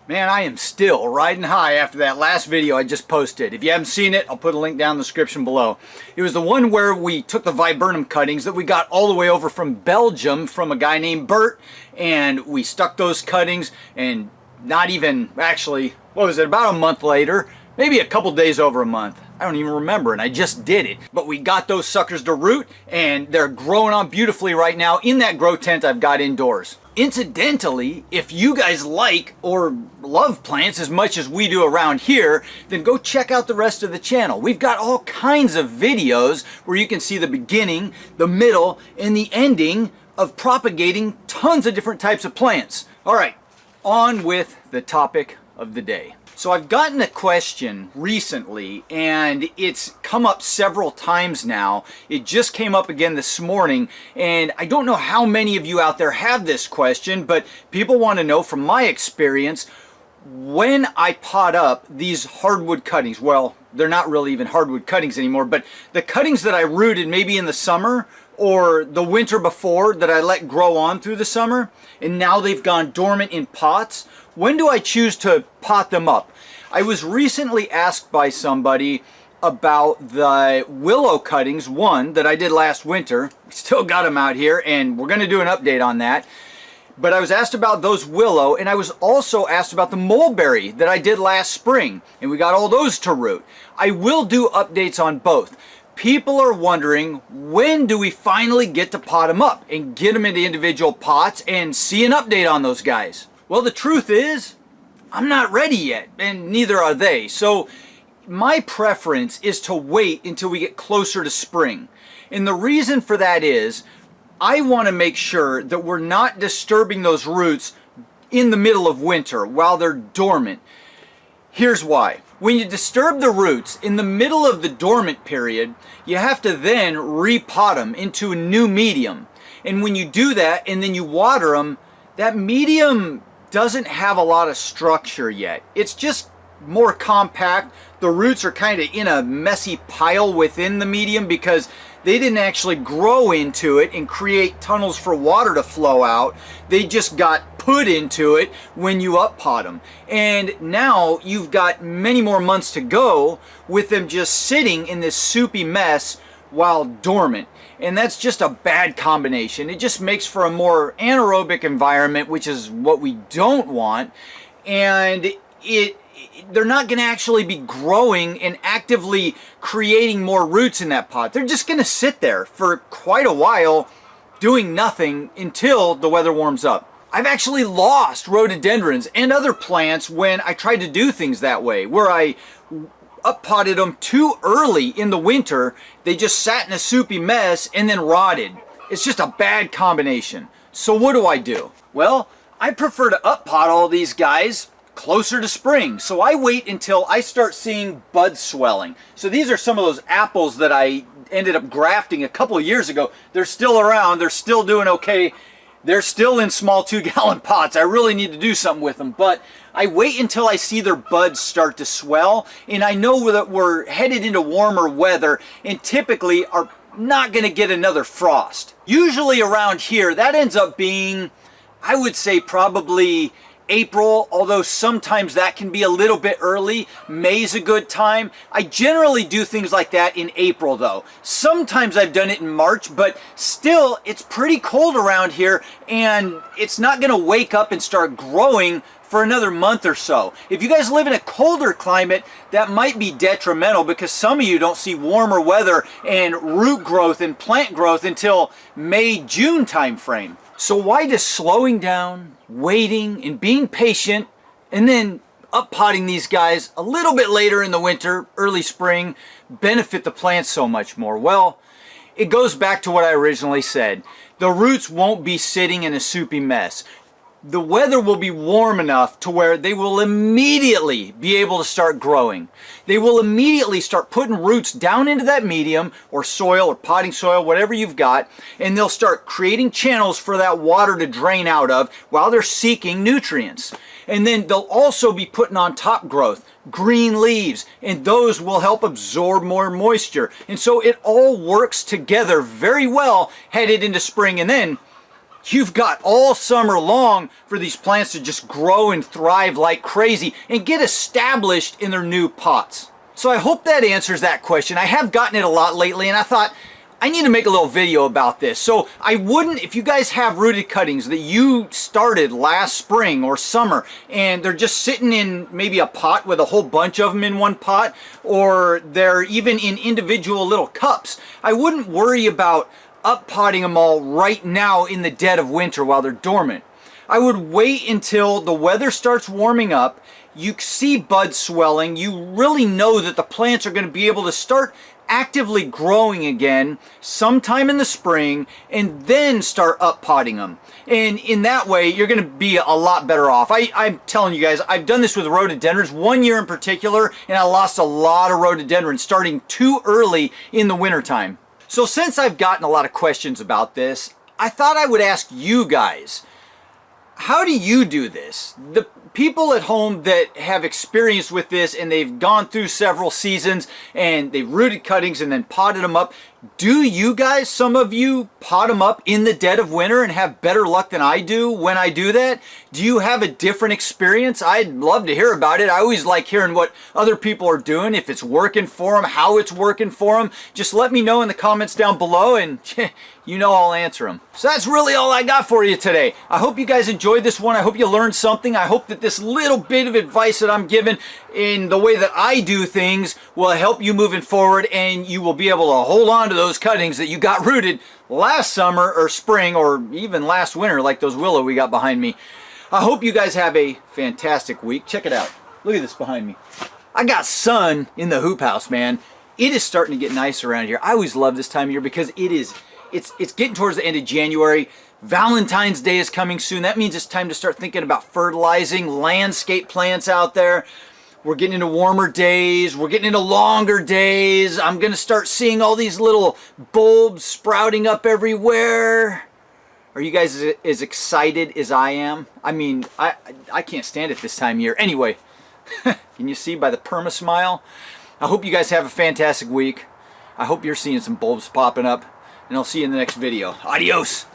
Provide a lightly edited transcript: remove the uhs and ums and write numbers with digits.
Man, I am still riding high after that last video I just posted. If you haven't seen it, I'll put a link down in the description below. It was the one where we took the viburnum cuttings that we got all the way over from Belgium from a guy named Bert, and we stuck those cuttings, and not even, actually, what was it, about a month later, maybe a couple days over a month. I don't even remember, and I just did it. But we got those suckers to root, and they're growing on beautifully right now in that grow tent I've got indoors. Incidentally, if you guys like or love plants as much as we do around here, then go check out the rest of the channel. We've got all kinds of videos where you can see the beginning, the middle, and the ending of propagating tons of different types of plants. All right, on with the topic of the day. So I've gotten a question recently, and it's come up several times now. It just came up again this morning, and I don't know how many of you out there have this question, but people want to know from my experience, when I pot up these hardwood cuttings, well, they're not really even hardwood cuttings anymore, but the cuttings that I rooted maybe in the summer or the winter before that I let grow on through the summer, and now they've gone dormant in pots, when do I choose to pot them up? I was recently asked by somebody about the willow cuttings, one that I did last winter. We still got them out here, and we're going to do an update on that. But I was asked about those willow, and I was also asked about the mulberry that I did last spring, and we got all those to root. I will do updates on both. People are wondering, when do we finally get to pot them up and get them into individual pots and see an update on those guys? Well, the truth is, I'm not ready yet, and neither are they. So my preference is to wait until we get closer to spring. And the reason for that is, I want to make sure that we're not disturbing those roots in the middle of winter while they're dormant. Here's why. When you disturb the roots in the middle of the dormant period, you have to then repot them into a new medium. And when you do that and then you water them, that medium doesn't have a lot of structure yet. It's just more compact. The roots are kind of in a messy pile within the medium because they didn't actually grow into it and create tunnels for water to flow out. They just got put into it when you up-pot them. And now you've got many more months to go with them just sitting in this soupy mess while dormant. And that's just a bad combination. It just makes for a more anaerobic environment, which is what we don't want. And they're not going to actually be growing and actively creating more roots in that pot. They're just going to sit there for quite a while doing nothing until the weather warms up. I've actually lost rhododendrons and other plants when I tried to do things that way, where I up-potted them too early in the winter. They just sat in a soupy mess and then rotted. It's just a bad combination. So what do? Well, I prefer to up-pot all these guys closer to spring. So I wait until I start seeing bud swelling. So these are some of those apples that I ended up grafting a couple of years ago. They're still around. They're still doing okay. They're still in small 2-gallon pots. I really need to do something with them, but I wait until I see their buds start to swell, and I know that we're headed into warmer weather and typically are not going to get another frost. Usually around here, that ends up being, I would say, probably April, although sometimes that can be a little bit early. May's a good time. I generally do things like that in April though. Sometimes I've done it in March, but still it's pretty cold around here and it's not going to wake up and start growing for another month or so. If you guys live in a colder climate, that might be detrimental because some of you don't see warmer weather and root growth and plant growth until May, June time frame. So why does slowing down, waiting, and being patient, and then up-potting these guys a little bit later in the winter, early spring, benefit the plants so much more? Well, it goes back to what I originally said. The roots won't be sitting in a soupy mess. The weather will be warm enough to where they will immediately be able to start growing. They will immediately start putting roots down into that medium or soil or potting soil, whatever you've got, and they'll start creating channels for that water to drain out of while they're seeking nutrients. And then they'll also be putting on top growth, green leaves, and those will help absorb more moisture. And so it all works together very well headed into spring, and then you've got all summer long for these plants to just grow and thrive like crazy and get established in their new pots. So I hope that answers that question. I have gotten it a lot lately, and I thought I need to make a little video about this. So I wouldn't, if you guys have rooted cuttings that you started last spring or summer and they're just sitting in maybe a pot with a whole bunch of them in one pot, or they're even in individual little cups, I wouldn't worry about up-potting them all right now in the dead of winter while they're dormant. I would wait until the weather starts warming up, you see buds swelling, you really know that the plants are going to be able to start actively growing again sometime in the spring, and then start up-potting them. And in that way, you're going to be a lot better off. I'm telling you guys, I've done this with rhododendrons one year in particular, and I lost a lot of rhododendrons starting too early in the wintertime. So since I've gotten a lot of questions about this, I thought I would ask you guys, how do you do this? The people at home that have experience with this and they've gone through several seasons and they've rooted cuttings and then potted them up, do you guys, some of you, pot them up in the dead of winter and have better luck than I do when I do that? Do you have a different experience? I'd love to hear about it. I always like hearing what other people are doing, if it's working for them, how it's working for them. Just let me know in the comments down below, and you know I'll answer them. So that's really all I got for you today. I hope you guys enjoyed this one. I hope you learned something. I hope that this little bit of advice that I'm giving in the way that I do things will help you moving forward, and you will be able to hold on to those cuttings that you got rooted last summer or spring or even last winter, like those willow we got behind me. I hope you guys have a fantastic week. Check it out. Look at this behind me. I got sun in the hoop house, man. It is starting to get nice around here. I always love this time of year because it's getting towards the end of January. Valentine's Day is coming soon. That means it's time to start thinking about fertilizing landscape plants out there. We're getting into warmer days. We're getting into longer days. I'm going to start seeing all these little bulbs sprouting up everywhere. Are you guys as excited as I am? I mean, I can't stand it this time of year. Anyway, can you see by the perma smile? I hope you guys have a fantastic week. I hope you're seeing some bulbs popping up, and I'll see you in the next video. Adios.